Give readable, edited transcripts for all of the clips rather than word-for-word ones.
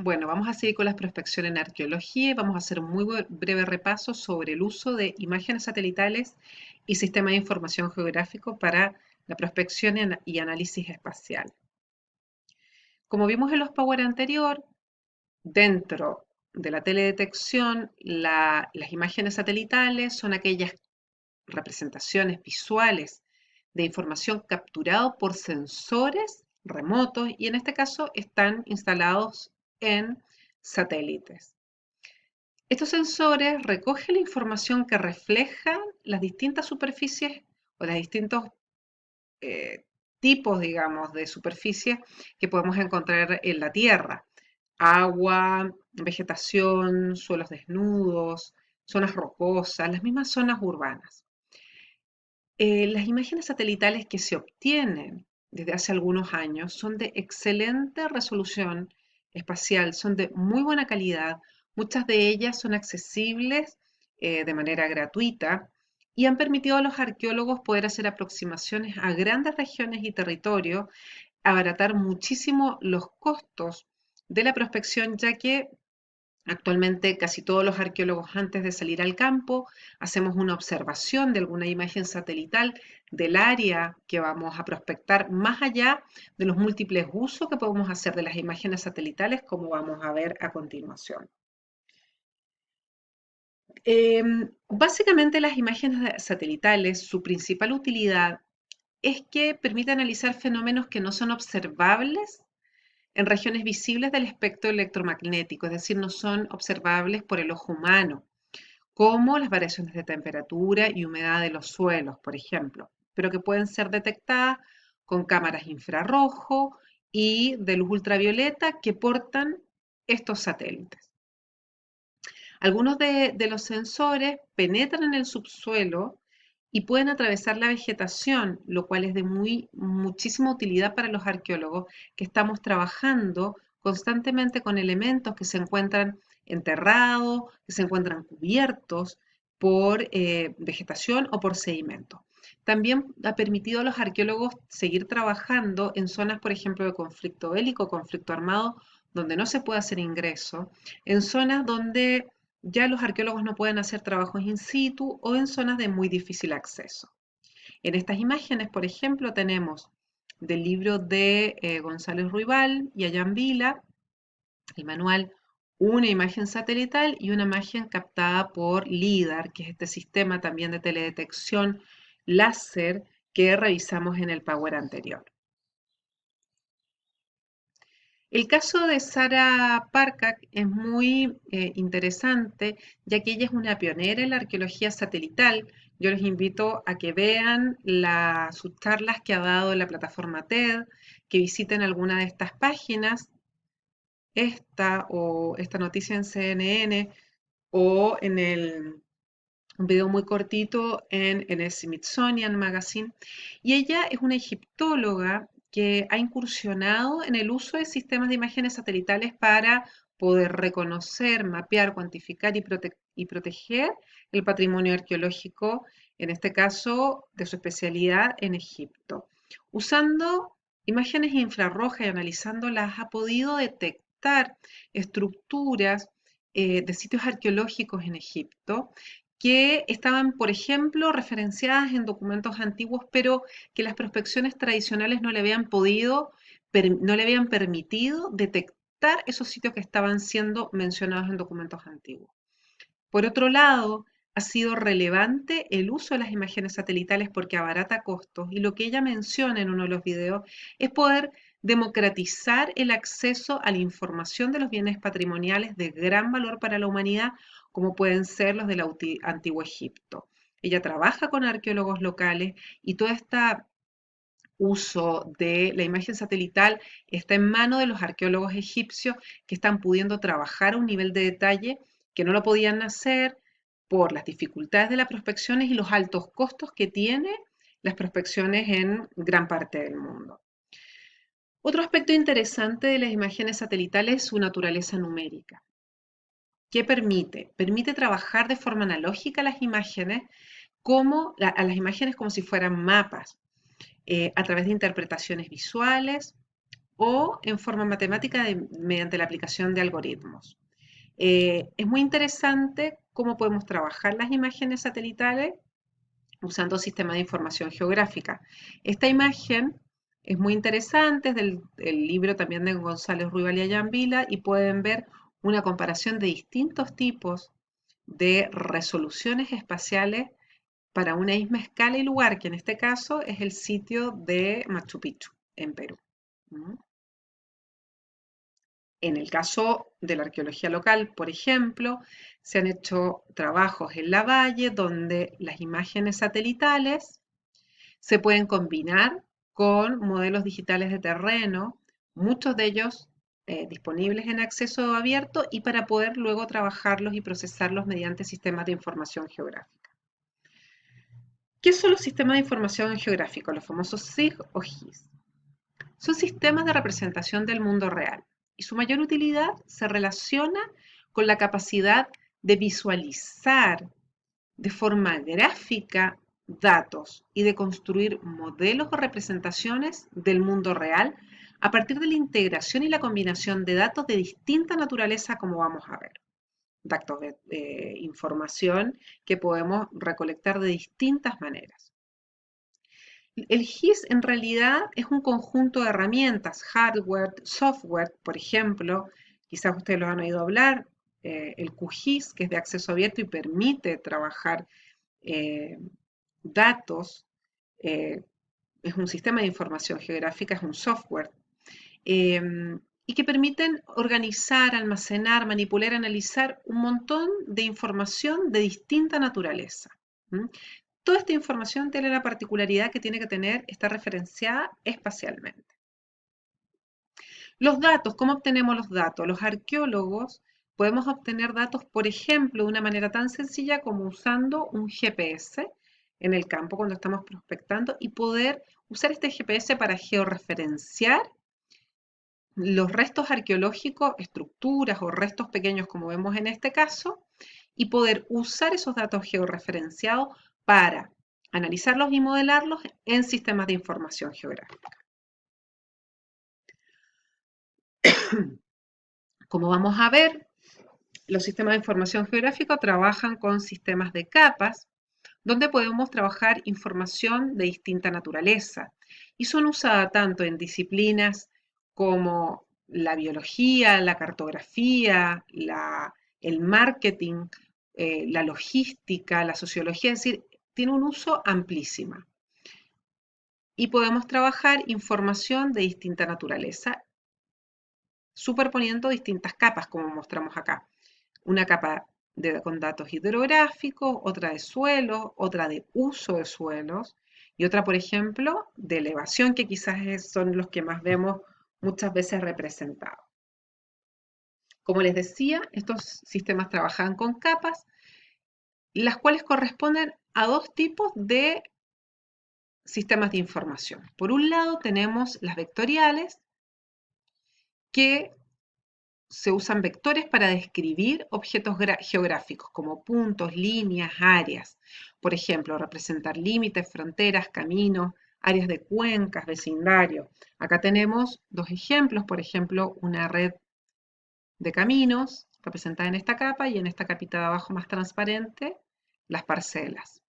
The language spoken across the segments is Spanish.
Bueno, vamos a seguir con la prospección en arqueología y vamos a hacer un muy breve repaso sobre el uso de imágenes satelitales y sistemas de información geográfico para la prospección y análisis espacial. Como vimos en los Power anterior, dentro de la teledetección, las imágenes satelitales son aquellas representaciones visuales de información capturado por sensores remotos y en este caso están instalados en satélites. Estos sensores recogen la información que refleja las distintas superficies o los distintos eh, tipos, digamos, de superficies que podemos encontrar en la Tierra. Agua, vegetación, suelos desnudos, zonas rocosas, las mismas zonas urbanas. Las imágenes satelitales que se obtienen desde hace algunos años son de excelente resolución espacial, son de muy buena calidad, muchas de ellas son accesibles de manera gratuita y han permitido a los arqueólogos poder hacer aproximaciones a grandes regiones y territorios, abaratar muchísimo los costos de la prospección, ya que actualmente casi todos los arqueólogos antes de salir al campo hacemos una observación de alguna imagen satelital del área que vamos a prospectar, más allá de los múltiples usos que podemos hacer de las imágenes satelitales, como vamos a ver a continuación. Básicamente las imágenes satelitales, su principal utilidad es que permite analizar fenómenos que no son observables en regiones visibles del espectro electromagnético, es decir, no son observables por el ojo humano, como las variaciones de temperatura y humedad de los suelos, por ejemplo, pero que pueden ser detectadas con cámaras infrarrojo y de luz ultravioleta que portan estos satélites. Algunos de los sensores penetran en el subsuelo y pueden atravesar la vegetación, lo cual es de muchísima utilidad para los arqueólogos que estamos trabajando constantemente con elementos que se encuentran enterrados, que se encuentran cubiertos por vegetación o por sedimento. También ha permitido a los arqueólogos seguir trabajando en zonas, por ejemplo, de conflicto bélico, conflicto armado, donde no se puede hacer ingreso, en zonas donde ya los arqueólogos no pueden hacer trabajos in situ o en zonas de muy difícil acceso. En estas imágenes, por ejemplo, tenemos del libro de González Ruibal y Allan Vila, el manual, una imagen satelital y una imagen captada por LIDAR, que es este sistema también de teledetección láser que revisamos en el Power anterior. El caso de Sara Parcak es muy interesante, ya que ella es una pionera en la arqueología satelital. Yo les invito a que vean sus charlas que ha dado en la plataforma TED, que visiten alguna de estas páginas, esta noticia en CNN o en un video muy cortito en el Smithsonian Magazine. Y ella es una egiptóloga que ha incursionado en el uso de sistemas de imágenes satelitales para poder reconocer, mapear, cuantificar y proteger el patrimonio arqueológico, en este caso de su especialidad en Egipto. Usando imágenes infrarrojas y analizándolas, ha podido detectar estructuras de sitios arqueológicos en Egipto que estaban, por ejemplo, referenciadas en documentos antiguos, pero que las prospecciones tradicionales no le habían no le habían permitido detectar esos sitios que estaban siendo mencionados en documentos antiguos. Por otro lado, ha sido relevante el uso de las imágenes satelitales porque abarata costos y lo que ella menciona en uno de los videos es poder democratizar el acceso a la información de los bienes patrimoniales de gran valor para la humanidad, como pueden ser los del Antiguo Egipto. Ella trabaja con arqueólogos locales y todo este uso de la imagen satelital está en manos de los arqueólogos egipcios que están pudiendo trabajar a un nivel de detalle que no lo podían hacer por las dificultades de las prospecciones y los altos costos que tiene las prospecciones en gran parte del mundo. Otro aspecto interesante de las imágenes satelitales es su naturaleza numérica. ¿Qué permite? Permite trabajar de forma analógica las imágenes a las imágenes como si fueran mapas, a través de interpretaciones visuales, o en forma matemática mediante la aplicación de algoritmos. Es muy interesante cómo podemos trabajar las imágenes satelitales usando sistemas de información geográfica. Esta imagen es muy interesante, es del libro también de González Ruibal y Ayambila, y pueden ver una comparación de distintos tipos de resoluciones espaciales para una misma escala y lugar, que en este caso es el sitio de Machu Picchu, en Perú. ¿Mm? En el caso de la arqueología local, por ejemplo, se han hecho trabajos en la valle donde las imágenes satelitales se pueden combinar con modelos digitales de terreno, muchos de ellos disponibles en acceso abierto y para poder luego trabajarlos y procesarlos mediante sistemas de información geográfica. ¿Qué son los sistemas de información geográfica? Los famosos SIG o GIS. Son sistemas de representación del mundo real y su mayor utilidad se relaciona con la capacidad de visualizar de forma gráfica datos y de construir modelos o representaciones del mundo real a partir de la integración y la combinación de datos de distinta naturaleza, como vamos a ver. Datos de información que podemos recolectar de distintas maneras. El GIS en realidad es un conjunto de herramientas, hardware, software, por ejemplo, quizás ustedes lo han oído hablar, el QGIS, que es de acceso abierto y permite trabajar eh, datos, eh, es un sistema de información geográfica, es un software, eh, y que permiten organizar, almacenar, manipular, analizar un montón de información de distinta naturaleza. ¿Mm? Toda esta información tiene la particularidad que tiene que tener, está referenciada espacialmente. Los datos, ¿cómo obtenemos los datos? Los arqueólogos podemos obtener datos, por ejemplo, de una manera tan sencilla como usando un GPS en el campo cuando estamos prospectando y poder usar este GPS para georreferenciar los restos arqueológicos, estructuras o restos pequeños como vemos en este caso, y poder usar esos datos georreferenciados para analizarlos y modelarlos en sistemas de información geográfica. Como vamos a ver, los sistemas de información geográfica trabajan con sistemas de capas, donde podemos trabajar información de distinta naturaleza y son usadas tanto en disciplinas como la biología, la cartografía, el marketing, la logística, la sociología, es decir, tiene un uso amplísimo. Y podemos trabajar información de distinta naturaleza, superponiendo distintas capas, como mostramos acá. Una capa con datos hidrográficos, otra de suelos, otra de uso de suelos y otra, por ejemplo, de elevación, que quizás son los que más vemos muchas veces representados. Como les decía, estos sistemas trabajan con capas, las cuales corresponden a dos tipos de sistemas de información. Por un lado tenemos las vectoriales, que se usan vectores para describir objetos geográficos como puntos, líneas, áreas. Por ejemplo, representar límites, fronteras, caminos, áreas de cuencas, vecindarios. Acá tenemos dos ejemplos, por ejemplo, una red de caminos representada en esta capa y en esta capita de abajo más transparente, las parcelas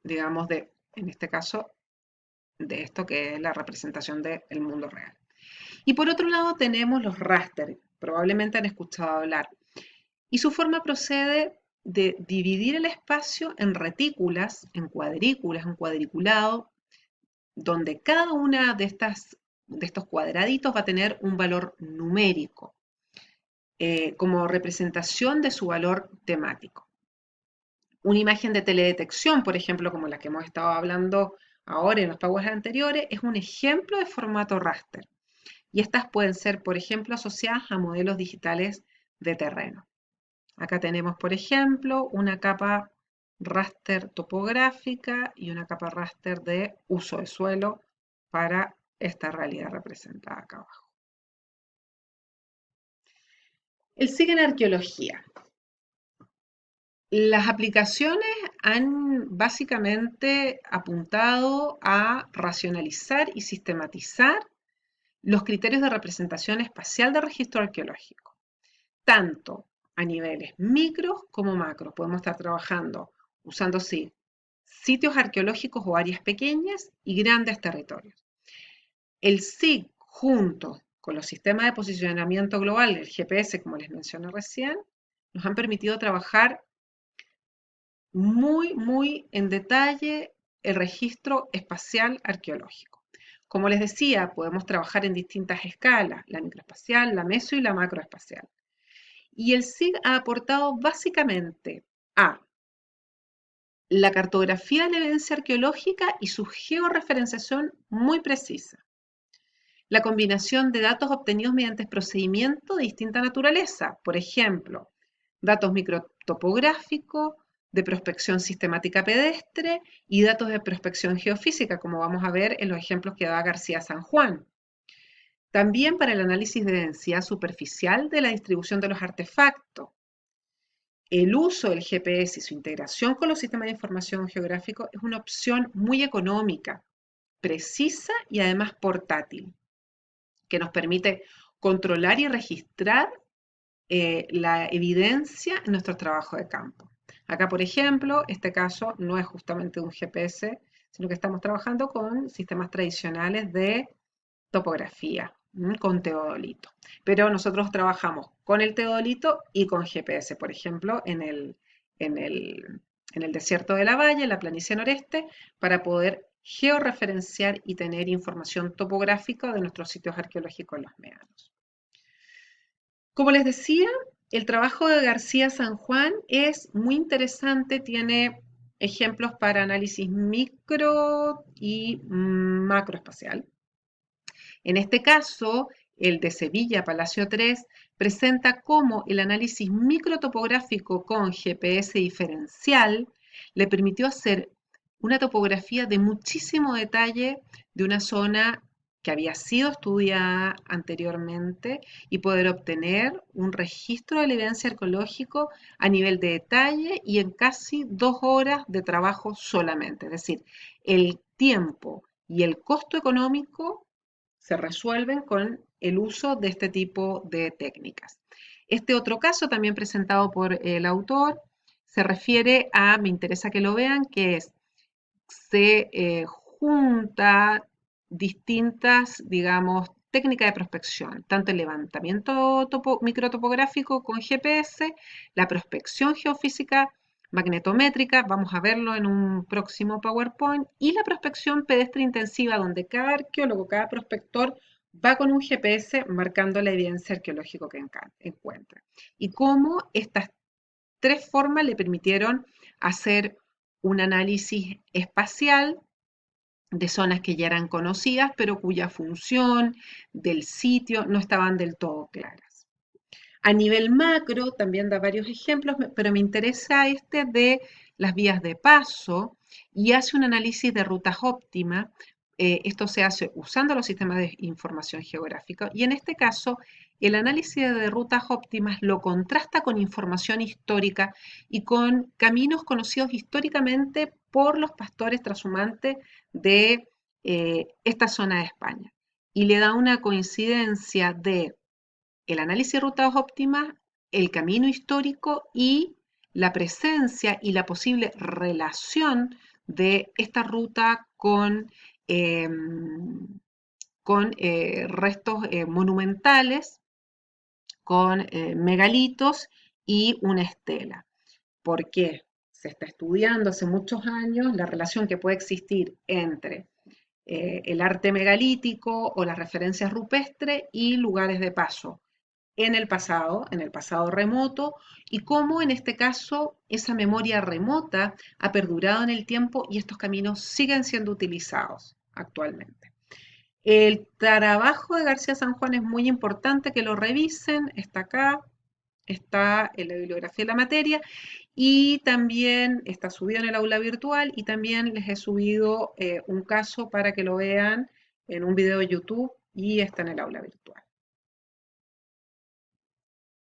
digamos, en este caso, de esto que es la representación del mundo real. Y por otro lado tenemos los raster, probablemente han escuchado hablar. Y su forma procede de dividir el espacio en retículas, en cuadrículas, en cuadriculado, donde cada una de estos cuadraditos va a tener un valor numérico como representación de su valor temático. Una imagen de teledetección, por ejemplo, como la que hemos estado hablando ahora en los PowerPoint anteriores, es un ejemplo de formato raster. Y estas pueden ser, por ejemplo, asociadas a modelos digitales de terreno. Acá tenemos, por ejemplo, una capa raster topográfica y una capa raster de uso de suelo para esta realidad representada acá abajo. El SIG en arqueología. Las aplicaciones han básicamente apuntado a racionalizar y sistematizar los criterios de representación espacial de registro arqueológico, tanto a niveles micros como macros. Podemos estar trabajando usando sí, sitios arqueológicos o áreas pequeñas y grandes territorios. El SIG junto con los sistemas de posicionamiento global, el GPS, como les mencioné recién, nos han permitido trabajar muy en detalle el registro espacial arqueológico. Como les decía, podemos trabajar en distintas escalas, la microespacial, la meso y la macroespacial. Y el SIG ha aportado básicamente a la cartografía de la evidencia arqueológica y su georreferenciación muy precisa. La combinación de datos obtenidos mediante procedimientos de distinta naturaleza, por ejemplo, datos microtopográficos, de prospección sistemática pedestre y datos de prospección geofísica, como vamos a ver en los ejemplos que da García San Juan. También para el análisis de densidad superficial de la distribución de los artefactos. El uso del GPS y su integración con los sistemas de información geográfico es una opción muy económica, precisa y además portátil, que nos permite controlar y registrar la evidencia en nuestro trabajo de campo. Acá, por ejemplo, este caso no es justamente un GPS, sino que estamos trabajando con sistemas tradicionales de topografía, con teodolito. Pero nosotros trabajamos con el teodolito y con GPS, por ejemplo, en el, en el desierto de la Valle, en la planicie noreste, para poder georreferenciar y tener información topográfica de nuestros sitios arqueológicos en los médanos. Como les decía, el trabajo de García San Juan es muy interesante, tiene ejemplos para análisis micro y macroespacial. En este caso, el de Sevilla, Palacio 3, presenta cómo el análisis microtopográfico con GPS diferencial le permitió hacer una topografía de muchísimo detalle de una zona que había sido estudiada anteriormente y poder obtener un registro de la evidencia arqueológica a nivel de detalle y en casi 2 horas de trabajo solamente. Es decir, el tiempo y el costo económico se resuelven con el uso de este tipo de técnicas. Este otro caso, también presentado por el autor, se refiere a, me interesa que lo vean, que es, se junta distintas, digamos, técnicas de prospección, tanto el levantamiento microtopográfico con GPS, la prospección geofísica magnetométrica, vamos a verlo en un próximo PowerPoint, y la prospección pedestre intensiva, donde cada arqueólogo, cada prospector va con un GPS marcando la evidencia arqueológica que encuentra. Y cómo estas 3 formas le permitieron hacer un análisis espacial de zonas que ya eran conocidas, pero cuya función del sitio no estaban del todo claras. A nivel macro, también da varios ejemplos, pero me interesa este de las vías de paso y hace un análisis de rutas óptimas. Esto se hace usando los sistemas de información geográfica y en este caso el análisis de rutas óptimas lo contrasta con información histórica y con caminos conocidos históricamente por los pastores trashumantes de esta zona de España. Y le da una coincidencia de el análisis de rutas óptimas, el camino histórico y la presencia y la posible relación de esta ruta eh, con restos monumentales, con megalitos y una estela. ¿Por qué? Se está estudiando hace muchos años la relación que puede existir entre el arte megalítico o las referencias rupestres y lugares de paso en el pasado remoto, y cómo en este caso esa memoria remota ha perdurado en el tiempo y estos caminos siguen siendo utilizados actualmente. El trabajo de García San Juan es muy importante que lo revisen, está acá, está en la bibliografía de la materia y también está subido en el aula virtual y también les he subido un caso para que lo vean en un video de YouTube y está en el aula virtual.